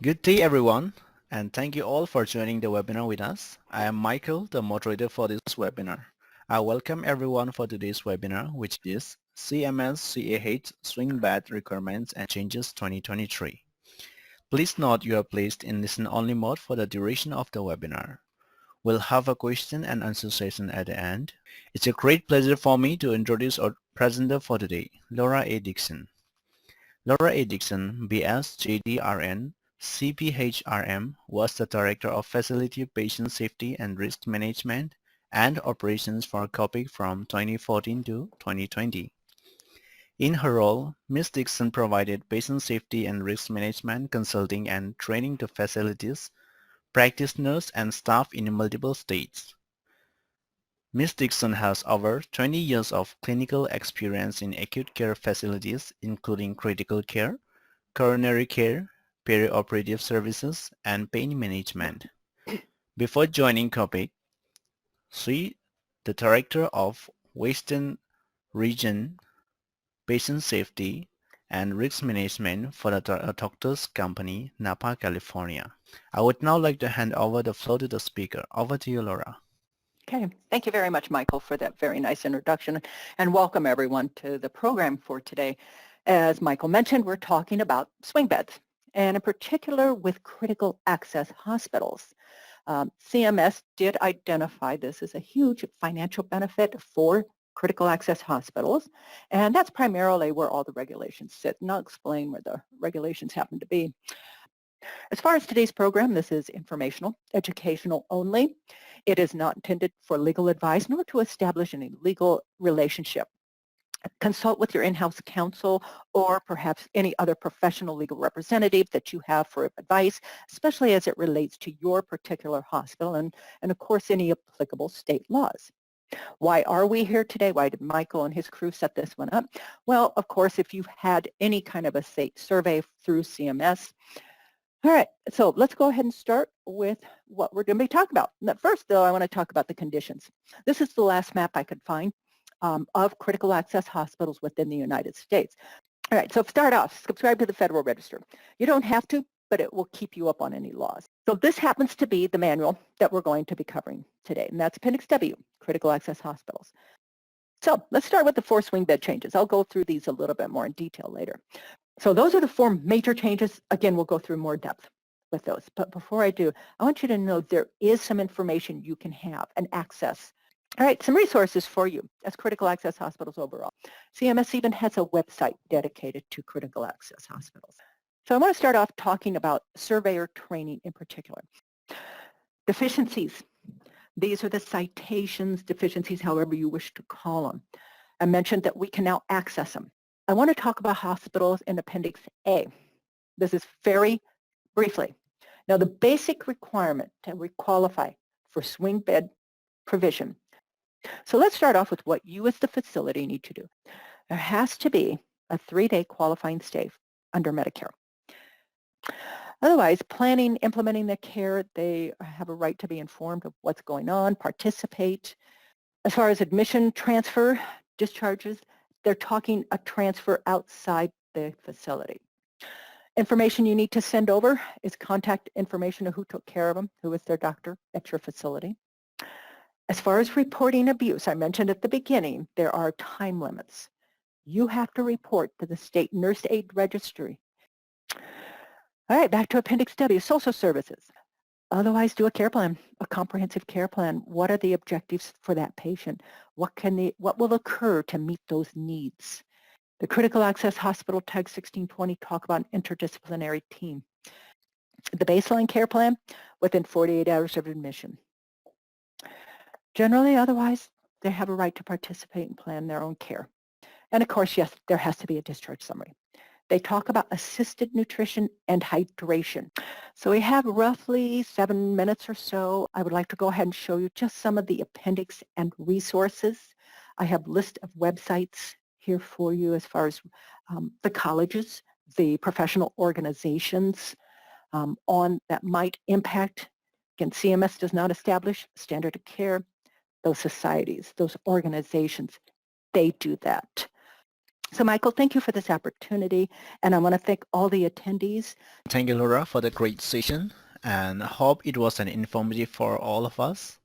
Good day, everyone, and thank you all for joining the webinar with us. I am Michael, the moderator for this webinar. I welcome everyone for today's webinar, which is CMS CAH Swing Bed Requirements and Changes 2023. Please note you are placed in listen-only mode for the duration of the webinar. We'll have a question and answer session at the end. It's a great pleasure for me to introduce our presenter for today, Laura A. Dixon. Laura A. Dixon, B.S. JD.RN, CPHRM, was the Director of Facility Patient Safety and Risk Management and Operations for COPIC from 2014 to 2020. In her role, Ms. Dixon provided patient safety and risk management consulting and training to facilities, practitioners, and staff in multiple states. Ms. Dixon has over 20 years of clinical experience in acute care facilities, including critical care, coronary care, perioperative services, and pain management. Before joining COPIC, she the Director of Western Region Patient Safety and Risk Management for the doctor's company, Napa, California. I would now like to hand over the floor to the speaker. Over to you, Laura. Okay, thank you very much, Michael, for that very nice introduction, and welcome everyone to the program for today. As Michael mentioned, we're talking about swing beds, and in particular with critical access hospitals. CMS did identify this as a huge financial benefit for critical access hospitals, and that's primarily where all the regulations sit, and I'll explain where the regulations happen to be. As far as today's program, this is informational, educational only. It is not intended for legal advice nor to establish any legal relationship. Consult with your in-house counsel or perhaps any other professional legal representative that you have for advice, especially as it relates to your particular hospital and of course, any applicable state laws. Why are we here today? Why did Michael and his crew set this one up? Well, of course, if you've had any kind of a state survey through CMS, all right, so let's go ahead and start with what we're going to be talking about. First, though, I want to talk about the conditions. This is the last map I could find of critical access hospitals within the United States. All right, so start off, subscribe to the Federal Register. You don't have to, but it will keep you up on any laws. So this happens to be the manual that we're going to be covering today, and that's Appendix W, critical access hospitals. So let's start with the 4 swing bed changes. I'll go through these a little bit more in detail later. So those are the 4 major changes. Again, we'll go through more depth with those. But before I do, I want you to know there is some information you can have and access. All right, some resources for you as critical access hospitals overall. CMS even has a website dedicated to critical access hospitals. So I want to start off talking about surveyor training in particular. Deficiencies. These are the citations, deficiencies, however you wish to call them. I mentioned that we can now access them. I want to talk about hospitals in Appendix A. This is very briefly. Now, the basic requirement to qualify for swing bed provision. So let's start off with what you as the facility need to do. There has to be a 3-day qualifying stay under Medicare. Otherwise, planning, implementing the care, they have a right to be informed of what's going on, participate. As far as admission, transfer, discharges, they're talking a transfer outside the facility. Information you need to send over is contact information of who took care of them, who was their doctor at your facility. As far as reporting abuse, I mentioned at the beginning, there are time limits. You have to report to the state nurse aid registry. All right, back to Appendix W, social services. Otherwise, do a care plan, a comprehensive care plan. What are the objectives for that patient? What will occur to meet those needs? The Critical Access Hospital Tag 1620 talk about an interdisciplinary team. The baseline care plan within 48 hours of admission. Generally, otherwise, they have a right to participate and plan their own care. And of course, yes, there has to be a discharge summary. They talk about assisted nutrition and hydration. So we have roughly 7 minutes or so. I would like to go ahead and show you just some of the appendix and resources. I have a list of websites here for you as far as the colleges, the professional organizations on that might impact. Again, CMS does not establish standard of care. Those societies, those organizations, they do that. So Michael, thank you for this opportunity, and I want to thank all the attendees. Thank you, Laura, for the great session, and hope it was an informative for all of us.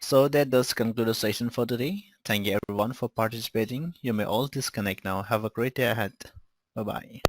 So that does conclude the session for today. Thank you everyone for participating. You may all disconnect now. Have a great day ahead. Bye-bye.